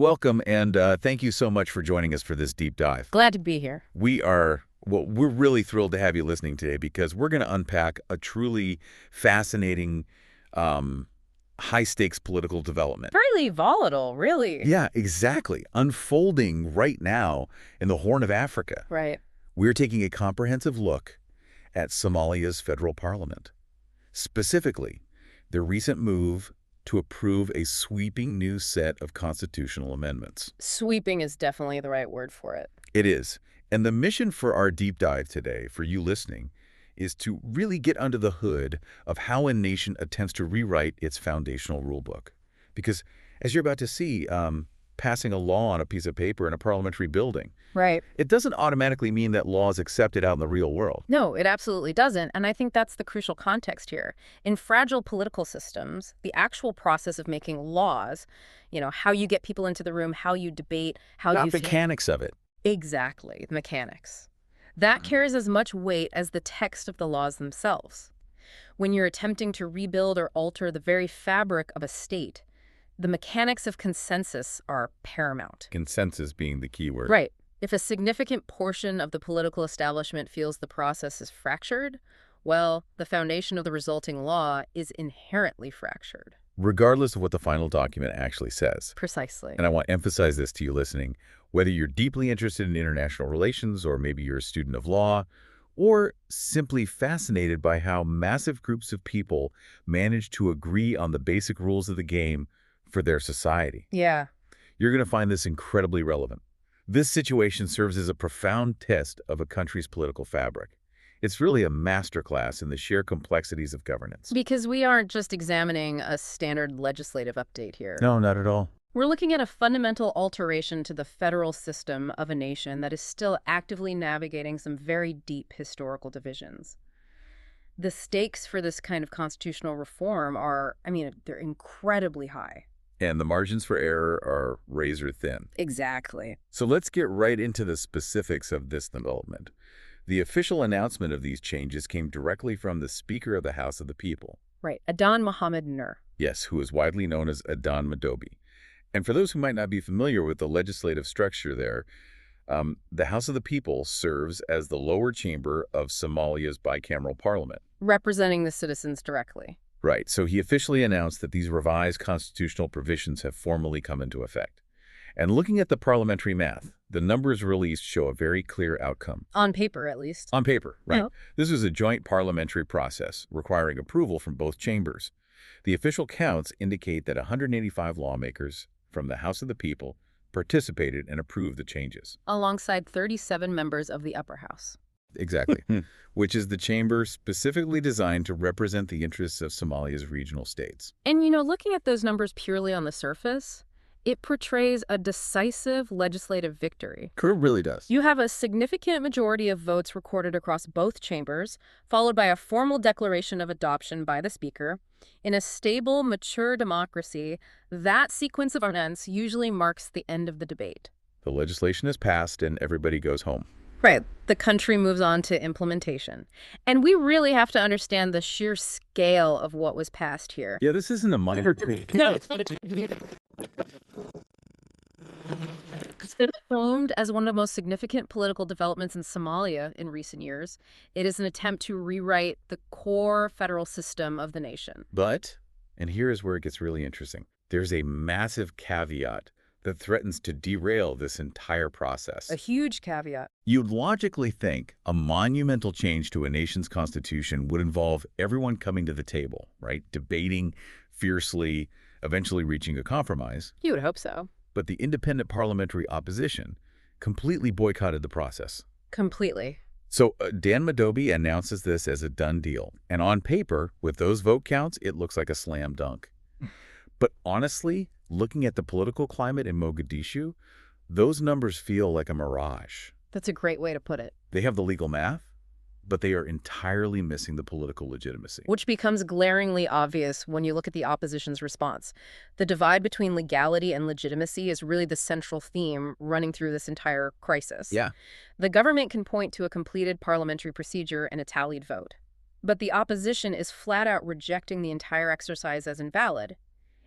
Welcome, and thank you so much for joining us for this deep dive. Glad to be here. We're really thrilled to have you listening today because we're going to unpack a truly fascinating, high-stakes political development. Fairly volatile, really. Yeah, exactly. Unfolding right now in the Horn of Africa. Right. We're taking a comprehensive look at Somalia's federal parliament. Specifically, the recent move to approve a sweeping new set of constitutional amendments. Sweeping is definitely the right word for it. It is. And the mission for our deep dive today, for you listening, is to really get under the hood of how a nation attempts to rewrite its foundational rulebook. Because, as you're about to see, passing a law on a piece of paper in a parliamentary building, Right. it doesn't automatically mean that law is accepted out in the real world. No, it absolutely doesn't. And I think that's the crucial context here. In fragile political systems, the actual process of making laws, how you get people into the room, how you debate, how The you... mechanics of it. Exactly, the mechanics. That carries as much weight as the text of the laws themselves. When you're attempting to rebuild or alter the very fabric of a state, the mechanics of consensus are paramount. Consensus being the key word. Right. If a significant portion of the political establishment feels the process is fractured, well, the foundation of the resulting law is inherently fractured. Regardless of what the final document actually says. Precisely. And I want to emphasize this to you listening, whether you're deeply interested in international relations, or maybe you're a student of law, or simply fascinated by how massive groups of people manage to agree on the basic rules of the game for their society. Yeah. You're going to find this incredibly relevant. This situation serves as a profound test of a country's political fabric. It's really a masterclass in the sheer complexities of governance. Because we aren't just examining a standard legislative update here. No, not at all. We're looking at a fundamental alteration to the federal system of a nation that is still actively navigating some very deep historical divisions. The stakes for this kind of constitutional reform are, they're incredibly high. And the margins for error are razor thin. Exactly. So let's get right into the specifics of this development. The official announcement of these changes came directly from the Speaker of the House of the People. Right, Adan Mohamed Nur. Yes, who is widely known as Adan Madobi. And for those who might not be familiar with the legislative structure there, the House of the People serves as the lower chamber of Somalia's bicameral parliament. Representing the citizens directly. Right, so he officially announced that these revised constitutional provisions have formally come into effect. And looking at the parliamentary math, the numbers released show a very clear outcome. On paper, at least. On paper, right. Yeah. This is a joint parliamentary process requiring approval from both chambers. The official counts indicate that 185 lawmakers from the House of the People participated and approved the changes. Alongside 37 members of the upper house. Exactly, which is the chamber specifically designed to represent the interests of Somalia's regional states. And, looking at those numbers purely on the surface, it portrays a decisive legislative victory. It really does. You have a significant majority of votes recorded across both chambers, followed by a formal declaration of adoption by the Speaker. In a stable, mature democracy, that sequence of events usually marks the end of the debate. The legislation is passed and everybody goes home. Right. The country moves on to implementation. And we really have to understand the sheer scale of what was passed here. Yeah, this isn't a minor thing. No. Framed as one of the most significant political developments in Somalia in recent years, it is an attempt to rewrite the core federal system of the nation. But, and here is where it gets really interesting, there's a massive caveat that threatens to derail this entire process. A huge caveat. You'd logically think a monumental change to a nation's constitution would involve everyone coming to the table, right? Debating fiercely, eventually reaching a compromise. You would hope so. But the independent parliamentary opposition completely boycotted the process. Completely. So Dan Madobi announces this as a done deal. And on paper, with those vote counts, it looks like a slam dunk. But honestly, looking at the political climate in Mogadishu, those numbers feel like a mirage. That's a great way to put it. They have the legal math, but they are entirely missing the political legitimacy. Which becomes glaringly obvious when you look at the opposition's response. The divide between legality and legitimacy is really the central theme running through this entire crisis. Yeah. The government can point to a completed parliamentary procedure and a tallied vote. But the opposition is flat out rejecting the entire exercise as invalid.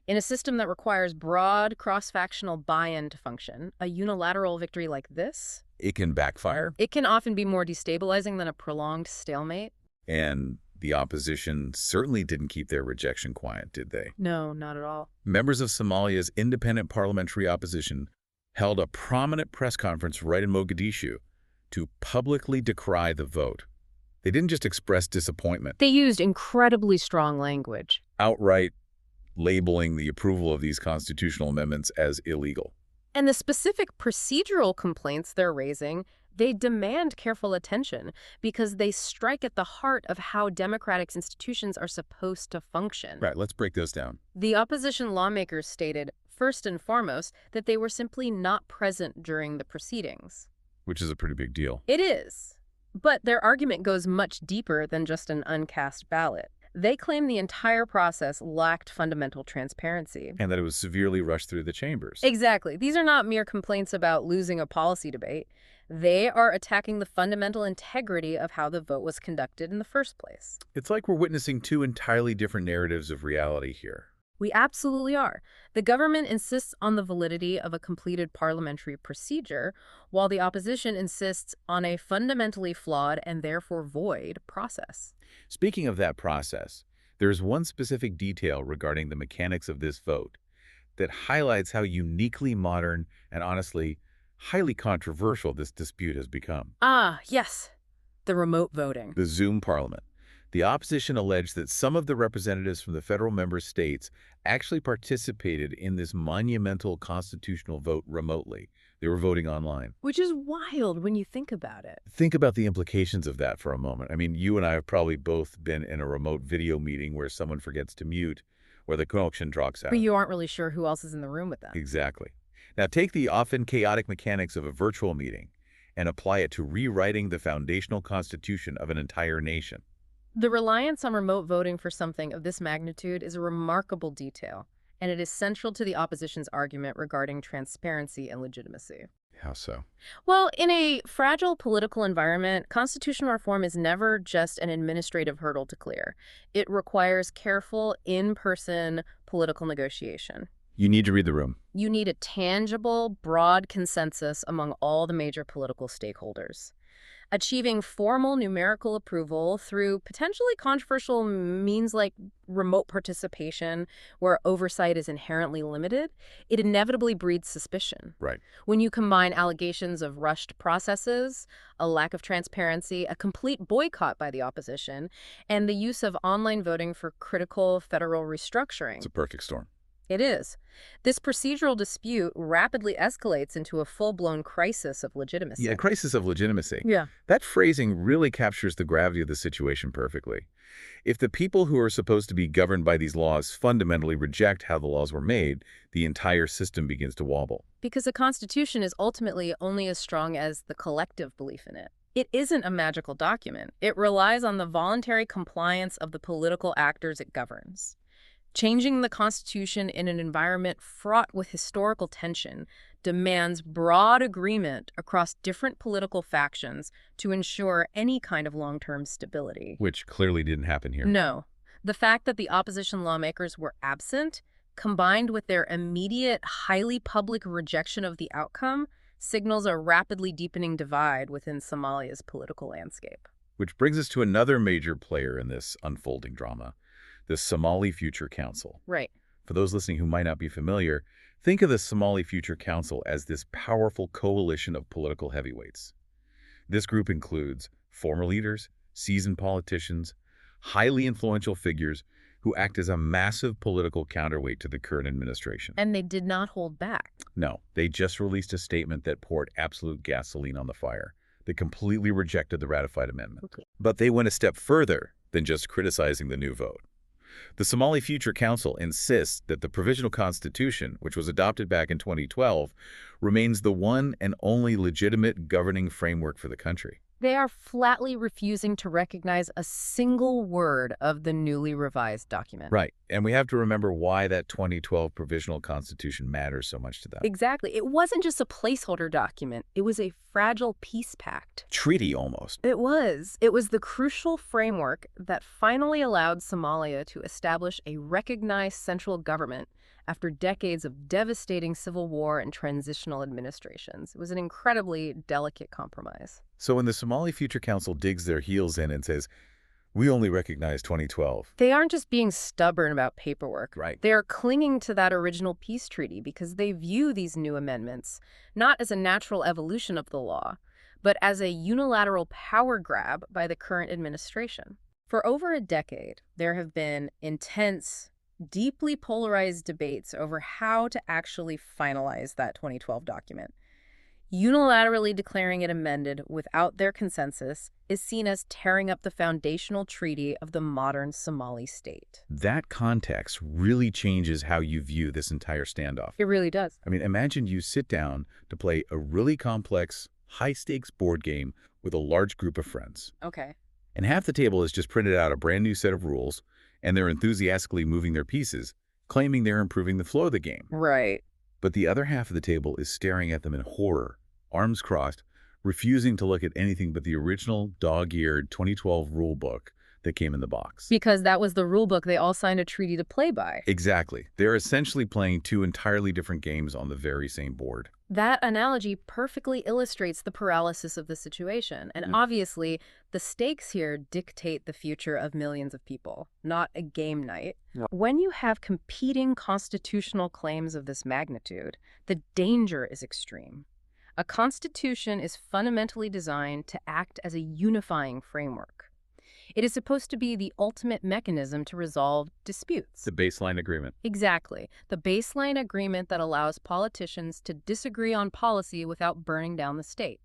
In a system that requires broad, cross-factional buy-in to function, a unilateral victory like this, It can backfire, it can often be more destabilizing than a prolonged stalemate. and the opposition certainly didn't keep their rejection quiet, did they? No, not at all. Members of Somalia's independent parliamentary opposition held a prominent press conference right in Mogadishu to publicly decry the vote. They didn't just express disappointment, They used incredibly strong language. outright labeling the approval of these constitutional amendments as illegal. And the specific procedural complaints they're raising, they demand careful attention because they strike at the heart of how democratic institutions are supposed to function. Right, let's break those down. The opposition lawmakers stated, first and foremost, that they were simply not present during the proceedings. Which is a pretty big deal. It is. But their argument goes much deeper than just an uncast ballot. They claim the entire process lacked fundamental transparency. And that it was severely rushed through the chambers. Exactly. These are not mere complaints about losing a policy debate. They are attacking the fundamental integrity of how the vote was conducted in the first place. It's like we're witnessing two entirely different narratives of reality here. We absolutely are. The government insists on the validity of a completed parliamentary procedure, while the opposition insists on a fundamentally flawed and therefore void process. Speaking of that process, there is one specific detail regarding the mechanics of this vote that highlights how uniquely modern and honestly highly controversial this dispute has become. Ah, yes. The remote voting. The Zoom parliament. The opposition alleged that some of the representatives from the federal member states actually participated in this monumental constitutional vote remotely. They were voting online. Which is wild when you think about it. Think about the implications of that for a moment. I mean, you and I have probably both been in a remote video meeting where someone forgets to mute, where the connection drops out. But you aren't really sure who else is in the room with them. Exactly. Now take the often chaotic mechanics of a virtual meeting and apply it to rewriting the foundational constitution of an entire nation. The reliance on remote voting for something of this magnitude is a remarkable detail, and it is central to the opposition's argument regarding transparency and legitimacy. How so? Well, in a fragile political environment, constitutional reform is never just an administrative hurdle to clear. It requires careful, in-person political negotiation. You need to read the room. You need a tangible, broad consensus among all the major political stakeholders. Achieving formal numerical approval through potentially controversial means like remote participation, where oversight is inherently limited, it inevitably breeds suspicion. Right. When you combine allegations of rushed processes, a lack of transparency, a complete boycott by the opposition, and the use of online voting for critical federal restructuring. It's a perfect storm. It is. This procedural dispute rapidly escalates into a full-blown crisis of legitimacy. Yeah, crisis of legitimacy. Yeah. That phrasing really captures the gravity of the situation perfectly. If the people who are supposed to be governed by these laws fundamentally reject how the laws were made, the entire system begins to wobble. Because the Constitution is ultimately only as strong as the collective belief in it. It isn't a magical document. It relies on the voluntary compliance of the political actors it governs. Changing the Constitution in an environment fraught with historical tension demands broad agreement across different political factions to ensure any kind of long-term stability. Which clearly didn't happen here. No. The fact that the opposition lawmakers were absent, combined with their immediate, highly public rejection of the outcome, signals a rapidly deepening divide within Somalia's political landscape. Which brings us to another major player in this unfolding drama, the Somali Future Council. Right. For those listening who might not be familiar, think of the Somali Future Council as this powerful coalition of political heavyweights. This group includes former leaders, seasoned politicians, highly influential figures who act as a massive political counterweight to the current administration. And they did not hold back. No, they just released a statement that poured absolute gasoline on the fire. They completely rejected the ratified amendment. Okay. But they went a step further than just criticizing the new vote. The Somali Future Council insists that the Provisional Constitution, which was adopted back in 2012, remains the one and only legitimate governing framework for the country. They are flatly refusing to recognize a single word of the newly revised document. Right. And we have to remember why that 2012 Provisional Constitution matters so much to them. Exactly. It wasn't just a placeholder document. It was a fragile peace pact. Treaty, almost. It was. It was the crucial framework that finally allowed Somalia to establish a recognized central government after decades of devastating civil war and transitional administrations. It was an incredibly delicate compromise. So when the Somali Future Council digs their heels in and says, we only recognize 2012. They aren't just being stubborn about paperwork. Right. They are clinging to that original peace treaty because they view these new amendments not as a natural evolution of the law, but as a unilateral power grab by the current administration. For over a decade, there have been intense, deeply polarized debates over how to actually finalize that 2012 document. Unilaterally declaring it amended without their consensus is seen as tearing up the foundational treaty of the modern Somali state. That context really changes how you view this entire standoff. It really does. I mean, imagine you sit down to play a really complex, high-stakes board game with a large group of friends. Okay. And half the table has just printed out a brand new set of rules, and they're enthusiastically moving their pieces, claiming they're improving the flow of the game. Right. But the other half of the table is staring at them in horror, arms crossed, refusing to look at anything but the original dog-eared 2012 rule book that came in the box. Because that was the rule book they all signed a treaty to play by. Exactly. They're essentially playing two entirely different games on the very same board. That analogy perfectly illustrates the paralysis of the situation. And obviously, the stakes here dictate the future of millions of people, not a game night. Yeah. When you have competing constitutional claims of this magnitude, the danger is extreme. A constitution is fundamentally designed to act as a unifying framework. It is supposed to be the ultimate mechanism to resolve disputes. The baseline agreement. Exactly. The baseline agreement that allows politicians to disagree on policy without burning down the state.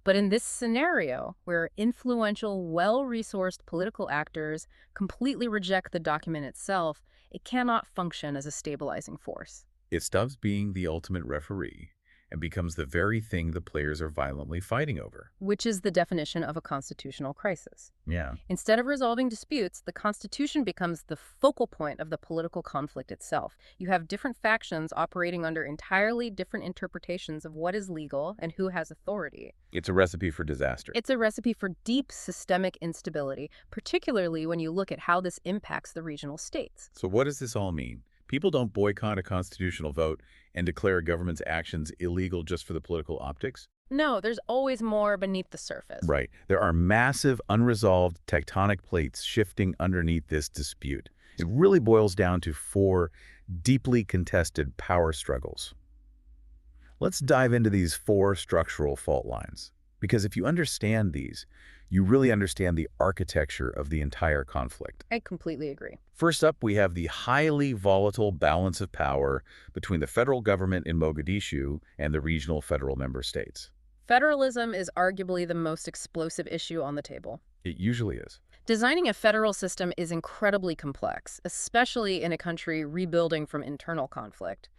But in this scenario, where influential, well-resourced political actors completely reject the document itself, it cannot function as a stabilizing force. It stops being the ultimate referee and becomes the very thing the players are violently fighting over. Which is the definition of a constitutional crisis. Yeah. Instead of resolving disputes, the Constitution becomes the focal point of the political conflict itself. You have different factions operating under entirely different interpretations of what is legal and who has authority. It's a recipe for disaster. It's a recipe for deep systemic instability, particularly when you look at how this impacts the regional states. So what does this all mean? People don't boycott a constitutional vote and declare a government's actions illegal just for the political optics? No, there's always more beneath the surface. Right. There are massive, unresolved tectonic plates shifting underneath this dispute. It really boils down to four deeply contested power struggles. Let's dive into these four structural fault lines, because if you understand these, you really understand the architecture of the entire conflict. I completely agree. First up, we have the highly volatile balance of power between the federal government in Mogadishu and the regional federal member states. Federalism is arguably the most explosive issue on the table. It usually is. Designing a federal system is incredibly complex, especially in a country rebuilding from internal conflict.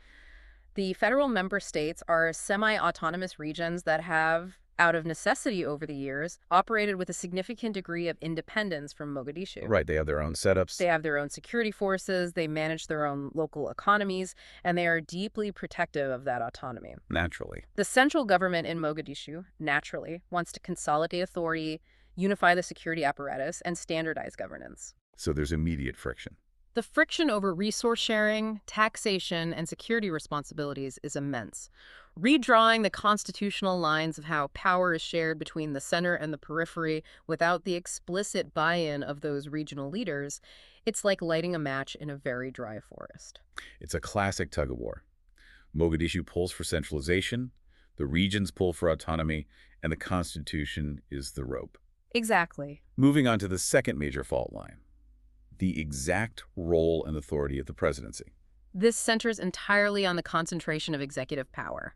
The federal member states are semi-autonomous regions that have, out of necessity over the years, operated with a significant degree of independence from Mogadishu. Right, they have their own setups. They have their own security forces, they manage their own local economies, and they are deeply protective of that autonomy. Naturally. The central government in Mogadishu, naturally, wants to consolidate authority, unify the security apparatus, and standardize governance. So there's immediate friction. The friction over resource sharing, taxation, and security responsibilities is immense. Redrawing the constitutional lines of how power is shared between the center and the periphery without the explicit buy-in of those regional leaders, it's like lighting a match in a very dry forest. It's a classic tug-of-war. Mogadishu pulls for centralization, the regions pull for autonomy, and the Constitution is the rope. Exactly. Moving on to the second major fault line, the exact role and authority of the presidency. This centers entirely on the concentration of executive power.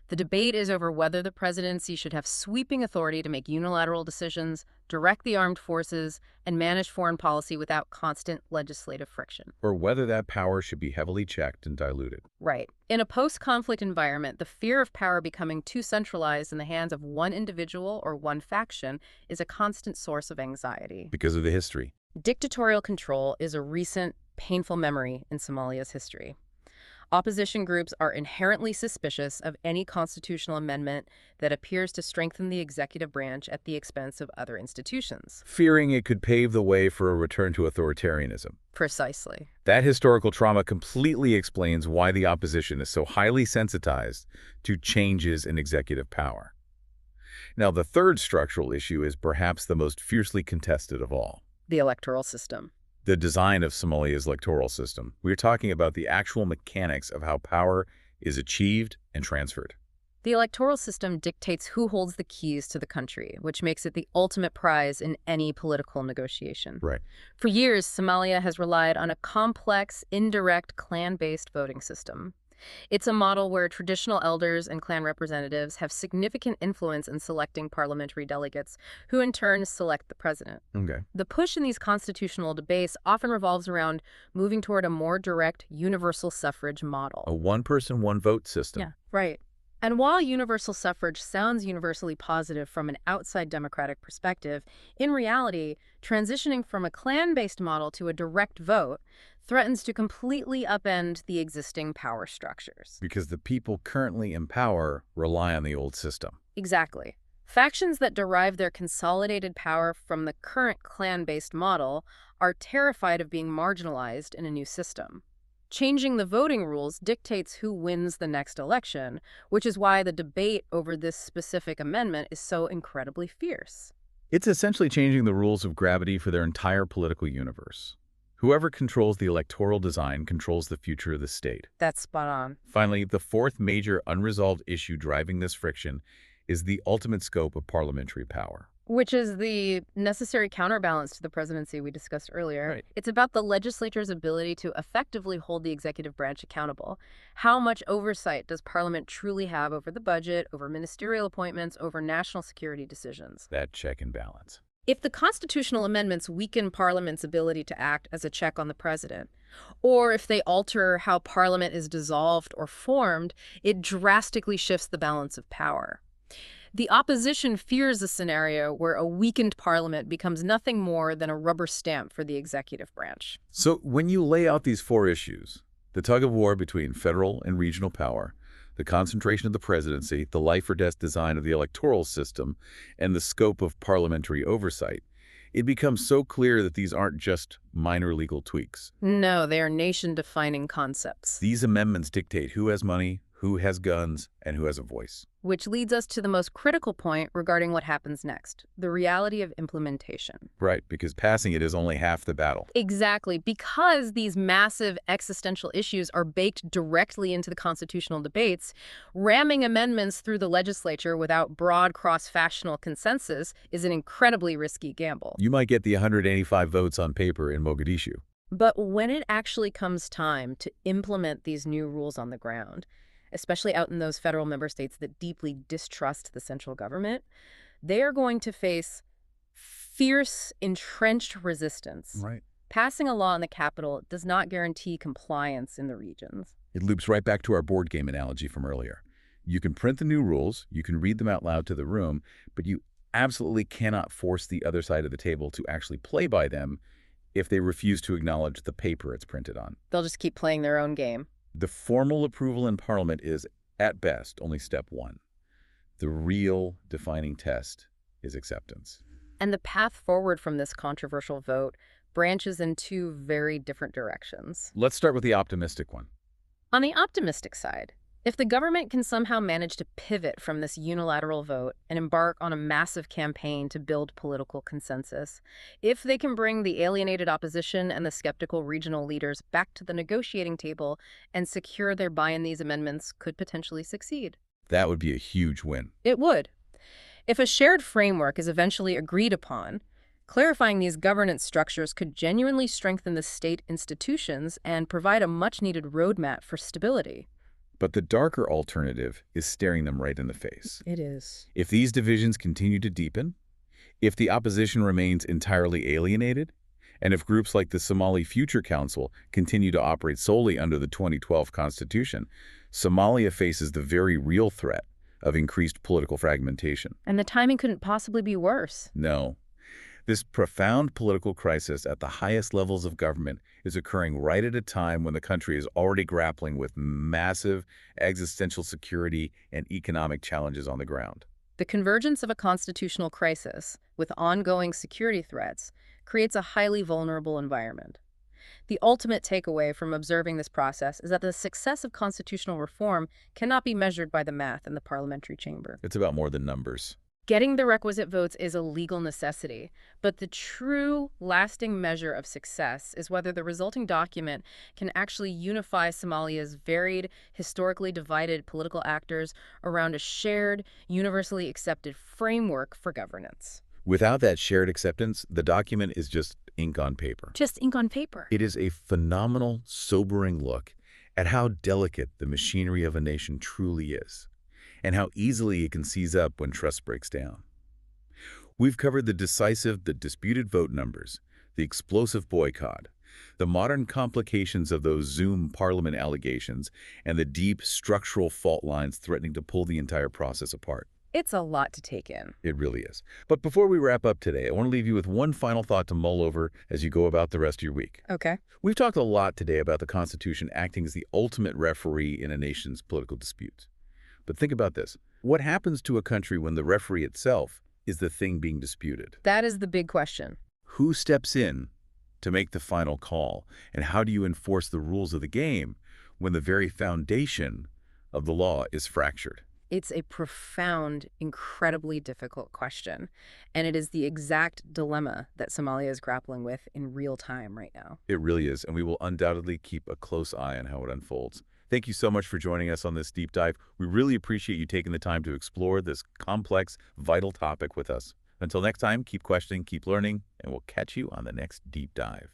The debate is over whether the presidency should have sweeping authority to make unilateral decisions, direct the armed forces, and manage foreign policy without constant legislative friction. Or whether that power should be heavily checked and diluted. Right. In a post-conflict environment, the fear of power becoming too centralized in the hands of one individual or one faction is a constant source of anxiety. Because of the history. Dictatorial control is a recent, painful memory in Somalia's history. Opposition groups are inherently suspicious of any constitutional amendment that appears to strengthen the executive branch at the expense of other institutions. Fearing it could pave the way for a return to authoritarianism. Precisely. That historical trauma completely explains why the opposition is so highly sensitized to changes in executive power. Now, the third structural issue is perhaps the most fiercely contested of all. The electoral system. The design of Somalia's electoral system. We're talking about the actual mechanics of how power is achieved and transferred. The electoral system dictates who holds the keys to the country, which makes it the ultimate prize in any political negotiation. Right. For years, Somalia has relied on a complex, indirect, clan-based voting system. It's a model where traditional elders and clan representatives have significant influence in selecting parliamentary delegates, who in turn select the president. Okay. The push in these constitutional debates often revolves around moving toward a more direct universal suffrage model. A one-person, one-vote system. Yeah, right. And while universal suffrage sounds universally positive from an outside democratic perspective, in reality, transitioning from a clan-based model to a direct vote threatens to completely upend the existing power structures. Because the people currently in power rely on the old system. Exactly. Factions that derive their consolidated power from the current clan-based model are terrified of being marginalized in a new system. Changing the voting rules dictates who wins the next election, which is why the debate over this specific amendment is so incredibly fierce. It's essentially changing the rules of gravity for their entire political universe. Whoever controls the electoral design controls the future of the state. That's spot on. Finally, the fourth major unresolved issue driving this friction is the ultimate scope of parliamentary power. Which is the necessary counterbalance to the presidency we discussed earlier. Right. It's about the legislature's ability to effectively hold the executive branch accountable. How much oversight does Parliament truly have over the budget, over ministerial appointments, over national security decisions? That check and balance. If the constitutional amendments weaken Parliament's ability to act as a check on the president, or if they alter how Parliament is dissolved or formed, it drastically shifts the balance of power. The opposition fears a scenario where a weakened Parliament becomes nothing more than a rubber stamp for the executive branch. So when you lay out these four issues, the tug-of-war between federal and regional power, the concentration of the presidency, the life-or-death design of the electoral system, and the scope of parliamentary oversight, it becomes so clear that these aren't just minor legal tweaks. No, they are nation-defining concepts. These amendments dictate who has money, who has guns, and who has a voice. Which leads us to the most critical point regarding what happens next, the reality of implementation. Right, because passing it is only half the battle. Exactly, because these massive existential issues are baked directly into the constitutional debates, ramming amendments through the legislature without broad cross-factional consensus is an incredibly risky gamble. You might get the 185 votes on paper in Mogadishu. But when it actually comes time to implement these new rules on the ground, especially out in those federal member states that deeply distrust the central government, they are going to face fierce, entrenched resistance. Right. Passing a law in the capital does not guarantee compliance in the regions. It loops right back to our board game analogy from earlier. You can print the new rules, you can read them out loud to the room, but you absolutely cannot force the other side of the table to actually play by them if they refuse to acknowledge the paper it's printed on. They'll just keep playing their own game. The formal approval in Parliament is, at best, only step one. The real defining test is acceptance. And the path forward from this controversial vote branches in two very different directions. Let's start with the optimistic one. On the optimistic side, if the government can somehow manage to pivot from this unilateral vote and embark on a massive campaign to build political consensus, if they can bring the alienated opposition and the skeptical regional leaders back to the negotiating table and secure their buy-in, these amendments could potentially succeed. That would be a huge win. It would. If a shared framework is eventually agreed upon, clarifying these governance structures could genuinely strengthen the state institutions and provide a much-needed roadmap for stability. But the darker alternative is staring them right in the face. It is. If these divisions continue to deepen, if the opposition remains entirely alienated, and if groups like the Somali Future Council continue to operate solely under the 2012 Constitution, Somalia faces the very real threat of increased political fragmentation. And the timing couldn't possibly be worse. No. This profound political crisis at the highest levels of government is occurring right at a time when the country is already grappling with massive existential security and economic challenges on the ground. The convergence of a constitutional crisis with ongoing security threats creates a highly vulnerable environment. The ultimate takeaway from observing this process is that the success of constitutional reform cannot be measured by the math in the parliamentary chamber. It's about more than numbers. Getting the requisite votes is a legal necessity, but the true, lasting measure of success is whether the resulting document can actually unify Somalia's varied, historically divided political actors around a shared, universally accepted framework for governance. Without that shared acceptance, the document is just ink on paper. Just ink on paper. It is a phenomenal, sobering look at how delicate the machinery of a nation truly is, and how easily it can seize up when trust breaks down. We've covered the decisive, the disputed vote numbers, the explosive boycott, the modern complications of those Zoom parliament allegations, and the deep structural fault lines threatening to pull the entire process apart. It's a lot to take in. It really is. But before we wrap up today, I want to leave you with one final thought to mull over as you go about the rest of your week. Okay. We've talked a lot today about the Constitution acting as the ultimate referee in a nation's political disputes. But think about this. What happens to a country when the referee itself is the thing being disputed? That is the big question. Who steps in to make the final call? And how do you enforce the rules of the game when the very foundation of the law is fractured? It's a profound, incredibly difficult question, and it is the exact dilemma that Somalia is grappling with in real time right now. It really is, and we will undoubtedly keep a close eye on how it unfolds. Thank you so much for joining us on this deep dive. We really appreciate you taking the time to explore this complex, vital topic with us. Until next time, keep questioning, keep learning, and we'll catch you on the next deep dive.